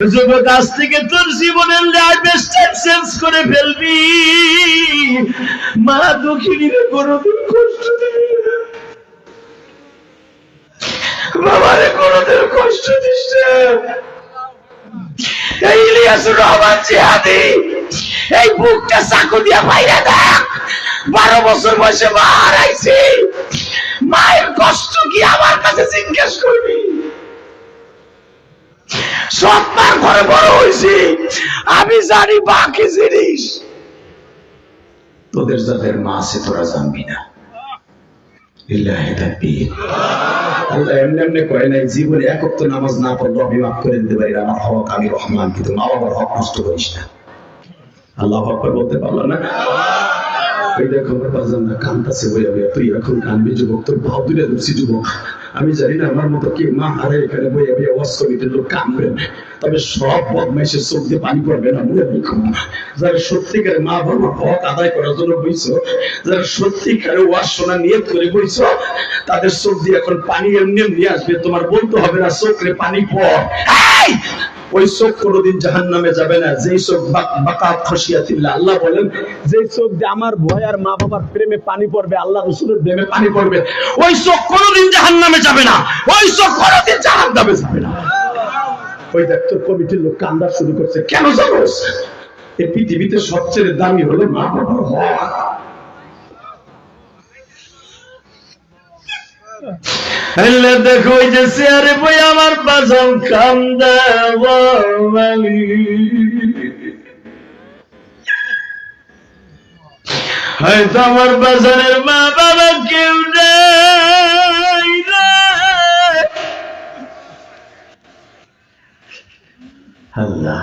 যুবক, আজ থেকে তোর জীবনের লাইফস্টাইল চেঞ্জ করে ফেলবি। মা দুঃখিনীর কোনোদিন কষ্ট দিবি না, বাবারে কোনোদিন কষ্ট দিস না। এই ইলিয়াসুর রহমান জিহাদি, এই বুকটা চাকু দিয়া বাইরে দেখ। 12 বছর বয়সে মা হারাইছে, মায়ের কষ্ট কি আমার কাছে জিজ্ঞেস করবি? সব মার ঘরে বড় হয়েছি, আমি জানি বাকি জিনিস। তোদের যাদের মা আছে তোরা জানবি না। আল্লাহ এমনি এমনি কয় নাই, জীবনে এক ওয়াক্ত নামাজ না পড়লে আমি মাফ করে দিতে পারি না, আমার হক আমি রহমান, কিন্তু মা বাবার হক নষ্ট করিস না। আল্লাহু আকবার বলতে পারলো না? ওই দেখো বাজান না কান্দাছে বইয়া বইয়া, তুই এখন কানবি যুবক, তোর ভাব দুলে ধরছি যুবক। আমি জানি না আমার মতো কি মা হারে এখানে বইয়া বইয়া ওয়াজ কমিটির লোক কানবেন, তবে সব বদমাইশের চোখ দিয়ে পানি পড়বে না। মনে রেখো, যারা সত্যিকারে মা বাবার হক আদায় করার জন্য বইছো, যারা সত্যিকারে ওয়াজ শোনা নিয়ত করে বইছো, তাদের চোখ দিয়ে এখন পানি এমনি নিয়ে আসবে। তোমার বলতে হবে না চোখে পানি পড়। ওই চোখ কোনদিন জাহান্নামে যাবে না, যেই চোখ বাকাত খসিয়াতিল্লাহ। আল্লাহ বলেন, যেই চোখ দিয়ে আমার ভয় আর মা বাবার প্রেমে পানি পড়বে, আল্লাহ রাসূলের প্রেমে পানি পড়বে, ওই চোখ কোনদিন জাহান্নামে যাবে না, ওই চোখ কোনদিন জাহান্নামে যাবে না। ওই দেখতো কমিটির লোক কান্দা শুরু করছে। কেন জানোস? এই পৃথিবীতে সবচেয়ে দামি হলো মা বাবার হক। দেখো ওই যে চেয়ারে বই আমার বাজান কান্দা, হয়তো আমার বাজারের মা বাবা কেউ নেই। আল্লাহ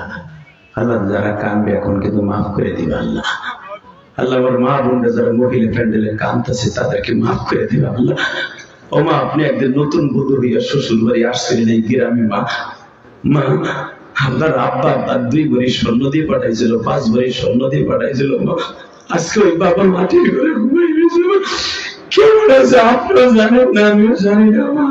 আল্লাহ যারা কানবে এখন কিন্তু মাফ করে দিবে আল্লাহ। আল্লাহ আমার মা বোনরা যারা মহিলা প্যান্ডেলে কাঁদতেছে তাদেরকে মাফ করে দিবে আল্লাহ। ও মা, আপনি একদিন নতুন বধূ হইয়া শ্বশুর বাড়ি আসছিলেন এই গ্রামে। মা মা আপনার আব্বা আপনার 2 ভরি স্বর্ণ দিয়ে পাঠাইছিল, 5 ভরি স্বর্ণ দিয়ে পাঠাইছিল। মা আজকে ওই বাবা মাটির ঘরে ঘুমাই গেছে। কেমন আছে আপনারা জানেন না, আমিও জানি না। মা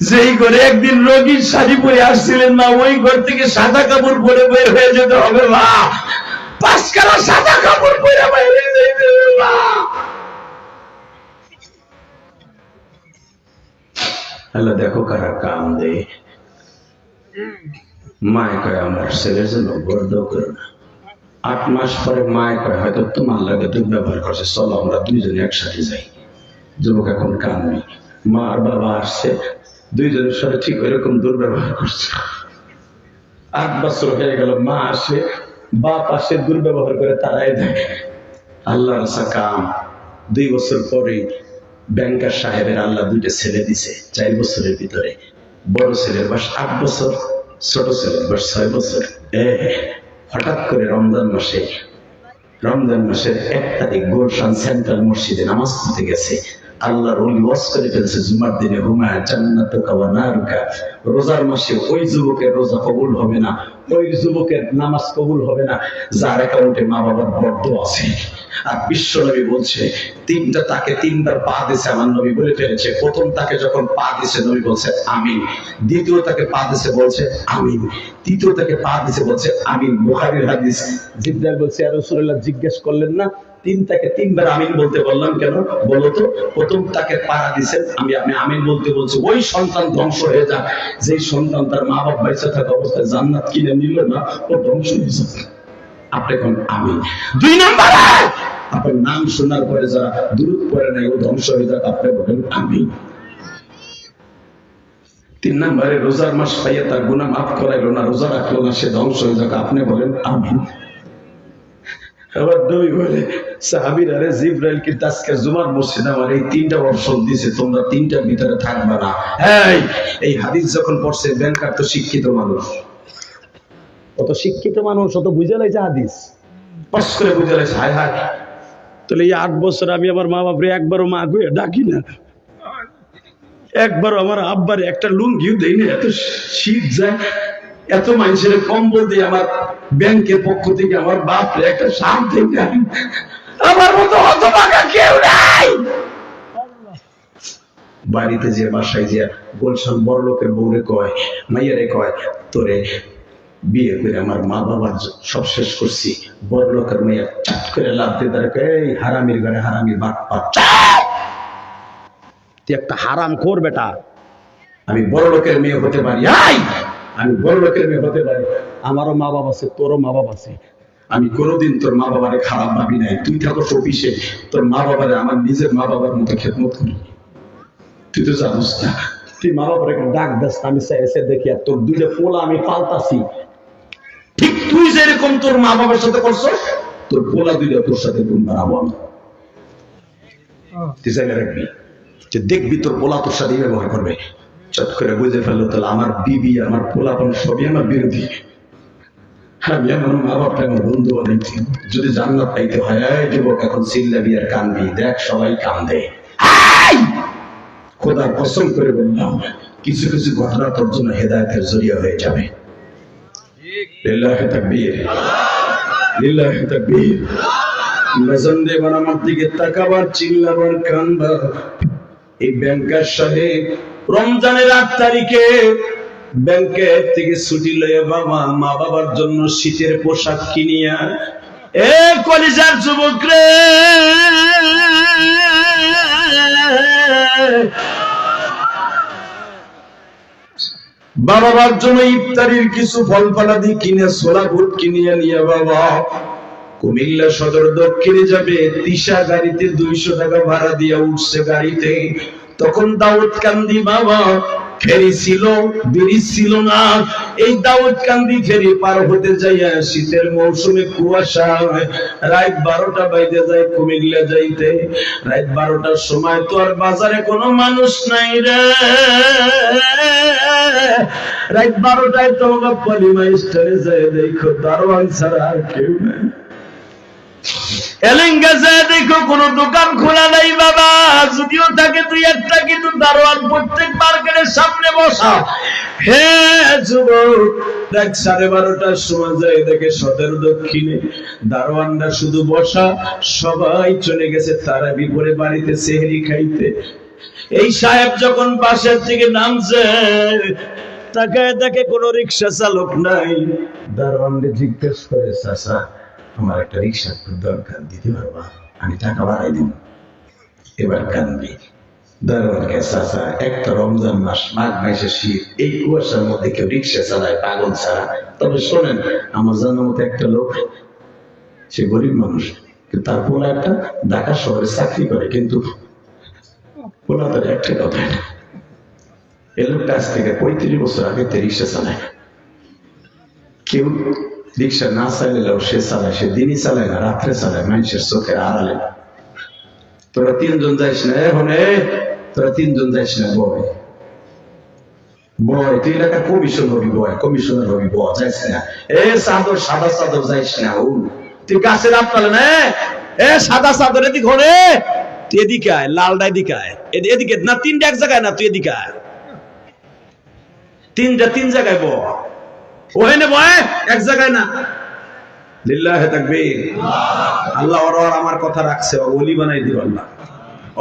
যেই ঘরে একদিন রোগীর শাড়ি পরে আসছিলেন মা, ওই ঘর থেকে সাদা কাপড় পরে বের হয়ে যেতে হবে। মা 5 কালা সাদা কাপড় পরে বাইরে যাইতে হবে। মা আল্লাহ দেখো কারা কাম দেয়। মায় কয় আমার ছেলের জন্য বর্দ করো না। 8 মাস পরে মায় কয় হয়তো তোমার লাগে দুর্ব্যবহার করছে, চলো আমরা 2 জনে একসাথে যাই। যুবক এখন কানবি। মা আর বাবা আসছে, 2 জনের সাথে ঠিক ওইরকম দুর্ব্যবহার করছে। 8 বছর হয়ে গেল, মা আসে, বাপ আসে, দুর্ব্যবহার করে তারাই দেয়। আল্লাহ রাসা কাম। 2 বছর পরে ব্যাংকার সাহেবের আল্লাহ 2টা ছেলে দিছে 4 বছরের ভিতরে। বড় ছেলের বয়স 8 বছর, ছোট ছেলের বয়স 6 বছর। হঠাৎ করে রমজান মাসের 1 তারিখ গুলশান সেন্ট্রাল মসজিদে নামাজ পড়তে গেছে। আল্লাহর ওলি ওয়াজ করে ফেলছে জুমার দিনে, হুমা জান্নাতুকা ওয়া নারুকা। রোজার মাসে ওই যুবকের রোজা কবুল হবে না, ওই যুবকের নামাজ কবুল হবে না যার অ্যাকাউন্টে মা বাবার বর্দ আছে। আর বিশ্ব নবী বলছে 3টা তাকে 3বার পা দিছে। আমার নবী বলে ফেলেছে, প্রথম তাকে যখন পা দিছে নবী বলছে আমিন, দ্বিতীয় তাকে পা দিছে বলছে আমিন, তৃতীয় তাকে পা দিছে বলছে আমিন। বুখারীর হাদিস। জিবরাইল বলছে ইয়া রাসূলুল্লাহ, জিজ্ঞেস করলেন না 3বার আমিন বলতে বললাম কেন? বলতো প্রথম তাকে পাড়া দিচ্ছেন, আমি আমিন বলতে বলছি ওই সন্তান ধ্বংস হয়ে যাক যে সন্তান তার মা বাপ বেঁচে থাকা অবস্থায় জান্নাত কিনে নিল না, ও ধ্বংস হয়ে যাক। আপনি এখন আমিন। 2 নম্বরে আপনার নাম শোনার পরে যারা দুরূদ পড়ে নাই ও ধ্বংস হয়ে যাক, আপনি বলেন আমিন। 3 নম্বরে রোজার মাস পাইয়া তার গুনাহ মাফ করাইলো না, রোজা রাখলো না, সে ধ্বংস হয়ে যাক, আপনি বলেন আমিন। আবার নবী বলে সাহাবীরা, রে জিবরাইল কি আজকে জুমার মসজিদে আমার এই 3টা অপশন দিয়েছে, তোমরা 3টার ভিতরে থাকবে না। এই হাদিস যখন পড়ছে, ব্যাংকার তো শিক্ষিত মানুষ, অত শিক্ষিত মানুষ অত বুঝে লাইছে হাদিস, পাস করে বুঝে লাইছে। হায় হায়, তাহলে এই 8 বছর আমি আমার মা বাপরে একবারও মা কইয়া ডাকি না, একবারও আমার আব্বারে একটা লুঙ্গিও দেই না। এত শীত যায়, এত মানুষের কম্বল দিয়ে আমার ব্যাংকের পক্ষ থেকে আমার বাপরে একটা শার্ট থেকে আমার মতো হতভাগা কেউ নাই। বাড়িতে যে বাসায় যে গোলশান বড় লোকের বউরে কয়, মাইয়ারে কয়, তোরে বিয়ে করে আমার মা বাবার সব শেষ করছি। বড় লোকের মাইয়া চাট করে লাভ দিয়ে তারা কয়, এই হারামির ঘরে হারামির বাপ পাপ, তুই একটা হারাম খোর বেটা। আমি বড় লোকের মেয়ে হতে পারি, আমি বড় লোকের মেয়ে হতে পারি। আমারও মা বাবা আছে, তোরও মা বাবা আছে। আমি কোনোদিন তোর মা বাবারে খারাপ ভাবি নাই। তুই থাকো অফিসে, তোর মা বাবারে আমার নিজের মা বাবার মতো খেদমত করি। তুই তো জানিস না, তুই মা বাবার একটা ডাক দাস, আমি এসে দেখি আর তোর দুইটা পোলা আমি পাল্টাছি। ঠিক তুই যেরকম তোর মা বাবার সাথে করছো, তোর পোলা দুইটা তোর সাথে গুণ বাড়াবো আমি। তুই জায়গা রাখবি যে দেখবি তোর পোলা তোর সাথে ব্যবহার করবে, চট করে বুঝে ফেললো তাহলে আমার বিবি আমার পোলাপন সবই আমার বিরোধী। আমি আমার মা বাপটা আমার বন্ধু বানাইছি। যদি জান্নাত পাইতে হয়, এই যুবক এখন চিল্লাবি আর কানবি, দেখ সবাই কান্দে। খোদার কসম করে বললাম, কিছু কিছু ঘটনা তোর জন্য হেদায়েতের জরিয়া হয়ে যাবে। লিল্লাহি তাকবীর, লিল্লাহি তাকবীর। নজর দেবার আমার দিকে তাকাবার, চিল্লাবার, কানবা। এই ব্যাংকার সাহেব রমজানের 8 তারিখে ব্যাংকে থেকে ছুটি লয়ে বাবা মা বাবার জন্য শীতের পোশাক কিনিয়া, এ কলিজার যুবক রে, বাবার জন্য ইফতারির কিছু ফল ফলাদি কিনে ছোলা বুট কিনিয়া নিয়ে বাবা কুমিল্লা সদর দক্ষিণে যাবে। তিশা গাড়িতে 200 টাকা ভাড়া দিয়া উঠছে গাড়িতে। তখন দাউদকান্দি বাবা ফেরি ছিল, ব্রিজ ছিল না। এই দাউদকান্দি ফেরি পার হতে যাইয়া শীতের মৌসুমে কুয়াশা, রাত 12টা বাইজে যায় কুমিল্লা যাইতে। রাত 12টার সময় তো আর বাজারে কোনো মানুষ নাই রে। রাত 12টায় তোমাকে পলিমা স্টোরে যায় দেখো দারোয়ান ছাড়া আর কেউ নাই। এলেঙ্গা যায় দেখো কোনো দোকান খোলা নাই বাবা, যদিও থাকে তুই একটা, কিন্তু দারোয়ান প্রত্যেক মার্কেটের সামনে বসা। হে যুবক, দেখ 12:30টার সময় যায় দেখে সদর দক্ষিণে দারোয়ানরা শুধু বসা, সবাই চলে গেছে তারা বিপরে বাড়িতে সেহরি খাইতে। এই সাহেব যখন বাসের থেকে নামছে, তাকায় দেখে কোনো রিক্সা চালক নাই। দারোয়ানকে জিজ্ঞেস করে, চাচা আমার একটা রিক্সার দরকার, দিতে পারবা? আমি টাকা বাড়াই দিব। এবার কানবি। দারোয়ানকে, চাচা একটা রমজান মাস, মাঘ মাসে শীত, এই কুয়াশার মধ্যে কেউ রিক্সা চালায় পাগল ছাড়া? তবে শোনেন, আমার জানার মতো একটা লোক, সে গরিব মানুষ, কিন্তু তার পোলা একটা ঢাকা শহরে চাকরি করে, কিন্তু পোলা তার একটা কথা, এ লোকটা আজ থেকে 35 বছর আগে রিক্সা চালায়। কেউ রিক্সা না চালালেও সে চালায়, সে দিনই চালায় না, রাত্রে চালায়, মানুষের চোখের আড়ালে। তোরা 3 জন যাইস না, এখন তোরা 3 জন যাইস না, বয় বয়, তুই এলাকার কমিশন হবি, বয় কমিশনার হবি, বয় যাইস না। এ চাদর, সাদা চাদর যাইস না, তুই গাছের আপতালে না, এ সাদা চাদর এদিকে হরে, তুই এদিকে আয়, লালটা এদিকে আয়, এদিকে না, 3টা এক জায়গায় না, তুই এদিকে আয়, 3টা 3 জায়গায় বয়, ওখানে বয়, এক জায়গায় না। লিল্লাহি তাকবীর। আল্লাহ ওর আমার কথা রাখছে, ওলি বানাই দিব আল্লাহ।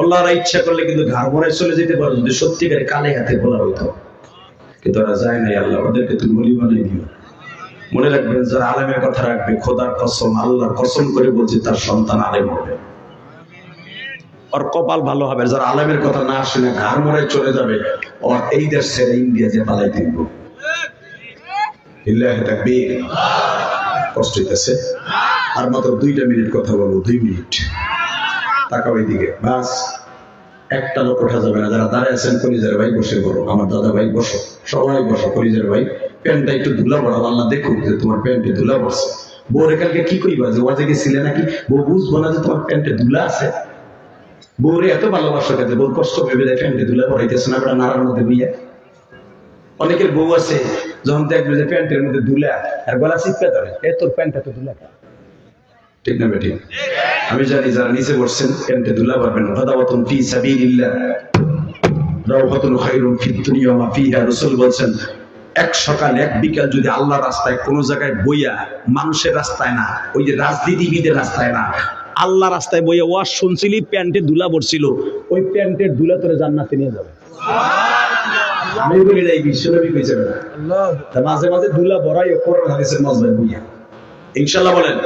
আল্লাহর ইচ্ছা করলে কিন্তু ঘর ভরায় চলে যেতে পারে, যদি সত্যিকারে কালে হাতে বলা হইতো, কিন্তু ওরা যায় নাই। আল্লাহ ওদেরকে তুমি ওলি বানাই দিও। মনে রাখবেন, যারা আলেমের কথা রাখবে, খোদার কসম, আল্লাহর কসম করে বলছি, তার সন্তান আলেম হবে, ওর কপাল ভালো হবে। যারা আলেমের কথা না শুনে ঘর ভরায় চলে যাবে, ওর এই দেশ ছেড়ে ইন্ডিয়া যে পালাই দিব। লিল্লাহি তাকবীর। কষ্ট হইতেছে? আর মাত্র 2টা মিনিট কথা বলবো, 2 মিনিট। তাকাও এইদিকে, বাস একটা লোক ওঠা যাবে না। যারা দাঁড়ায় আছেন, কলিজার ভাই বসে পড়ো, আমার দাদা ভাই বসো, সবাই বসো। কলিজার ভাই, প্যান্টটা একটু ধুলা পড়াও, আল্লাহ দেখুক যে তোমার প্যান্টে ধুলা পড়ছে। বউরে কালকে কি কইবা, যে ওয়াজে গেছিলে নাকি? বউ বুঝবো না যে তোমার প্যান্টে ধুলা আছে? বউরে এত ভালোবাসো কাজে, বউ কষ্ট ভেবে দেয় প্যান্টে ধুলা পড়াইতেছে না, ওটা নাড়ার মধ্যে বিয়ে। অনেকের বউ আছে, যখন দেখবে যে প্যান্টের মধ্যে ধুলা, আর গলা চিপকে ধরে, এ তোর প্যান্টটা তো ধুলা, ঠিক না বেঠিক? আমি জানি যারা নিচে বসছেন প্যান্টে ধুলা পারবেন। গাদাওয়াতুন ফি সাবিলিল্লাহ রাওহাতুন খায়রুন ফিদ দুনিয়া ওয়া মা ফিহা। রাসূল বলেন, এক সকাল এক বিকাল যদি আল্লাহর রাস্তায় কোন জায়গায় বইয়া, মানুষের রাস্তায় না, ওই যে রাজনীতিবিদের রাস্তায় না, আল্লাহ রাস্তায় বইয়া ওয়াজ শুনছিলি, প্যান্টে ধুলা পড়ছিল, ওই প্যান্টের দুলা তোরে জান্নাতে নিয়ে যাবে। আমি বলি নাই বিশ্বনবী কইছে না তা মাঝে মাঝে দুলা বড়াই কোরআন হাদিসের মজবায় বুইয়া। ইনশাআল্লাহ বলেন,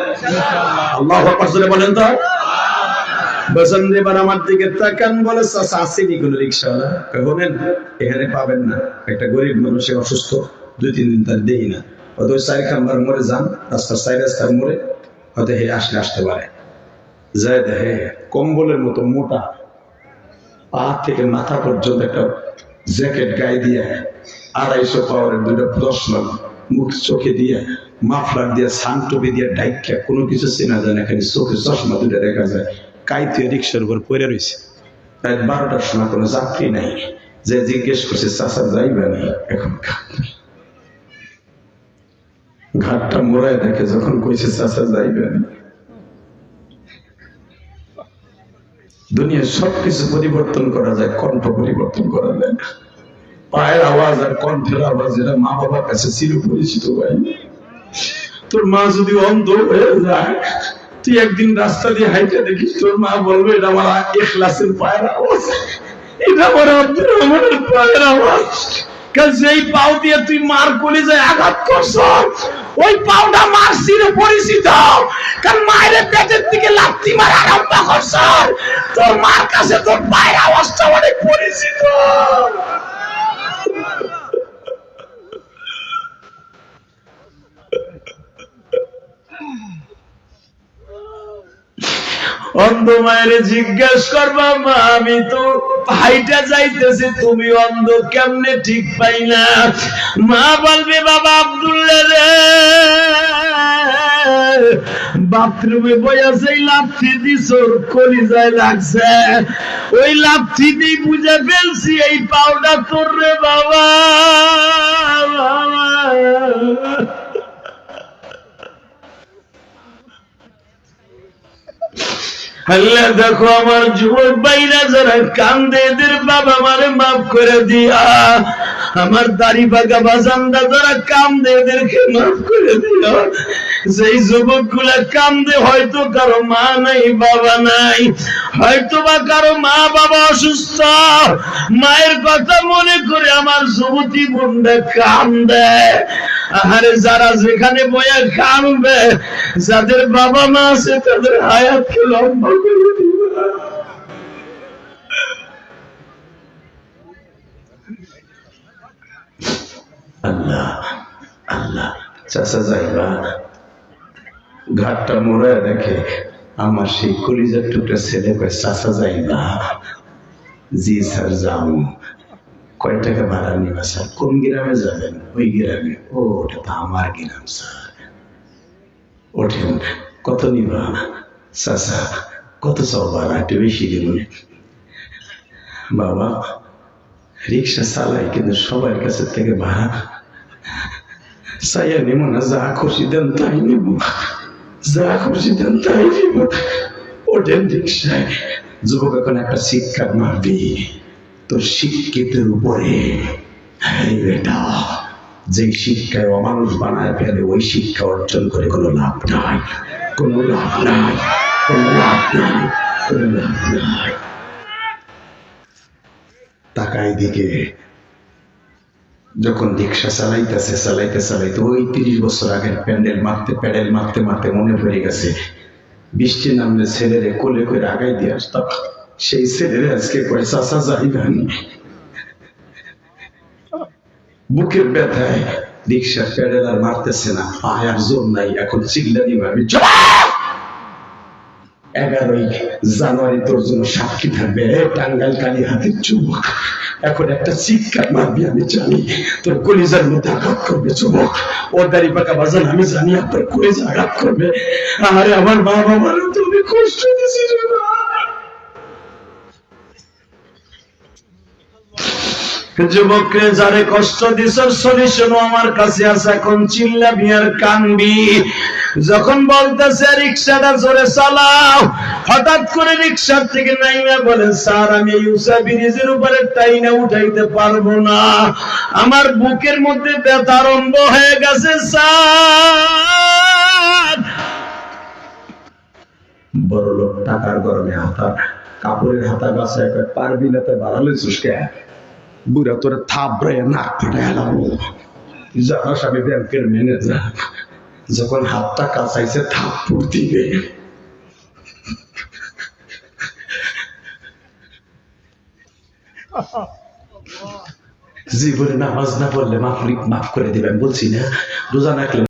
আল্লাহু আকবার জোরে বলেন তো। বসন্ত এবার আমার দিকে তাকান, বলে চাচা আসেনি কোন রিক্সাওয়ালা? বলেন এখানে পাবেন না, একটা গরিব মানুষ অসুস্থ, 2-3 দিন তার দেই না, হয়তো 4 খাম্বার মোড়ে যান, রাস্তার 4 রাস্তার মোড়ে হয়তো হে আসতে পারে। যায় দেখে কম্বলের মতো মোটা, পা থেকে মাথা পর্যন্ত একটা জ্যাকেট গায়ে দিয়ে 250 পাওয়ারের 2টা প্রশ্ন, মুখ চোখে দিয়ে মাফলার দিয়ে সানটুপি দিয়ে ডাইকা, কোনো কিছু চেনা যায় না, খালি চোখে চশমা 2টা দেখা যায়, কাইতে রিক্সার উপর পড়ে রয়েছে। রাত 12টার সময় কোনো যাত্রী নাই, যে জিজ্ঞেস করছে চাচা যাইবে না? এখন ঘাটটা মোড়ায় দেখে যখন কইছে চাচা যাইবে না। দুনিয়ার সবকিছু পরিবর্তন করা যায়, কণ্ঠ পরিবর্তন করা যায় না। পায়ের আওয়াজ আর কণ্ঠের আওয়াজ এরা মা বাবার কাছে চির পরিচিত ভাই। তোর মা যদি অন্ধ হয়ে যায়, তুই একদিন রাস্তা দিয়ে হাইটে দেখিস, তোর মা বলবে এটা আমার ইখলাসের পায়ের আওয়াজ, এটা আমার আব্দুর রহমানের পায়ের আওয়াজ। যেই পাও দিয়ে তুই মার কলিজায় আঘাত করছ, ওই পাওটা মার চিরে পরিচিত, কারণ মায়ের পেটের দিকে লাথি মারা আরম্ভ করছ, তোর মার কাছে তোর পায়ের আওয়াজটা অনেক পরিচিত। অন্ধ মায়ের জিজ্ঞেস করবা, মা আমি তো হাইটা যাইতেছি, তুমি অন্ধ কেমনে ঠিক পাই না? মা বলবে, বাবা আব্দুল্লাহ রে, বাথরুমে বইয়া সেই লাথি দিছ, কলিজায় লাগছে, ওই লাথি দিয়ে বুঝে ফেলছি এই পাউডা তোর রে বাবা। আল্লাহ দেখো আমার যুবক ভাইরা যারা কান্দে, এদের বাবা মারে মাফ করে দিয়া। আমার দাড়ি পাকা বাজানরা যারা কান্দে, এদেরকে মাফ করে দিও। যেই যুবক গুলা কান্দে, হয়তো কারো মা নাই বাবা নাই, হয়তো বা কারো মা বাবা অসুস্থ, মায়ের কথা মনে করে আমার যুবতী বোনরা কান্দে। আরে যারা যেখানে বয়া কান্দবে, যাদের বাবা মা আছে তাদের হায়াতকে লম্বা করে দিবা। আল্লাহ আল্লাহ। চাচা যাইবা, ঘাটটা মোড়ায় দেখে আমার সেই কলিজার টুকরা ছেলে কয়, চাচা যাইবা? জি স্যার যাও। কয় টাকা ভাড়া নিবা স্যার? কোন গ্রামে যাবেন? ওই গ্রামে। ও ওটা তো আমার গ্রাম স্যার। ওঠেন। কত নিবা? চাচা কত চাও ভাড়া? একটু বেশি দিব। বাবা রিক্সা চালাই, কিন্তু সবার কাছে থেকে ভাড়া চাইয়া নিব না, যা খুশি দেন তাই নিব, যা খুশি দেন তাই নিব। ওঠেন রিক্সায়। যুবক এখন একটা শিক্ষা মারবি তোর শিক্ষিতের উপরে। এই বেটা, যে শিক্ষায় অমানুষ বানায় ফেলে, ওই শিক্ষা অর্জন করে কোনো লাভ নাই, কোনো লাভ নাই, কোনো লাভ নাই, কোনো লাভ নাই। তাকাই দিকে যখন রিক্সা চালাইতেছে, চালাইতে চালাইতে ওই 30 বছর আগের প্যাডেল মারতে মারতে মনে পড়ে গেছে, বৃষ্টি নামলে ছেলেরে কোলে করে আগাই দিয়ে আসতাম। সেই ছেলেরে আজকে কয়, চাচা যাইবেন? বুকের ব্যথায় রিক্সা প্যাডেল আর মারতেছে না, পায় আর জোর নাই। এখন চিল্লানি ভাবি, 11ই জানুয়ারি তোর জন্য সাক্ষী থাকবে, টাঙ্গাইল কালী হাতের যুবক। এখন একটা চিৎকার মারবি, আমি জানি তোর কলিজার মধ্যে আঘাত করবে যুবক। ওর দাড়ি পাকা বাজান আমি জানি আপনার কলিজা আঘাত করবে। আরে আমার মা বাবার তুমি কষ্ট দিয়েছি রে মা। যুবককে যারে কষ্ট দিছ, সলিউশন আমার কাছে আছে। এখন চিল্লাবি আর কানবি। যখন বলতেছে রিক্সাটা জোরে চালাও, হঠাৎ করে রিক্সার থেকে নাইমা বলে, স্যার আমি এই উষা ব্রিজের উপরে টাইনা উঠাইতে পারবো না, আমার বুকের মধ্যে ব্যথা আরম্ভ হয়ে গেছে স্যার। বড় লোক টাকার গরমে হাতার কাপড়ের হাতা গাছে পারবি না তাই বাড়ালে চুসকে বুড়া তোরে থাপড়ে নাক ফাটে হেলাবো। জানাস আমি ব্যাংকের ম্যানেজার, যখন হাতটা কাছাইছে থাপ্পড় দিবে। জীবনে নামাজ না পড়লে মাফ করে দিবেন বলছি না, রোজা না রাখলে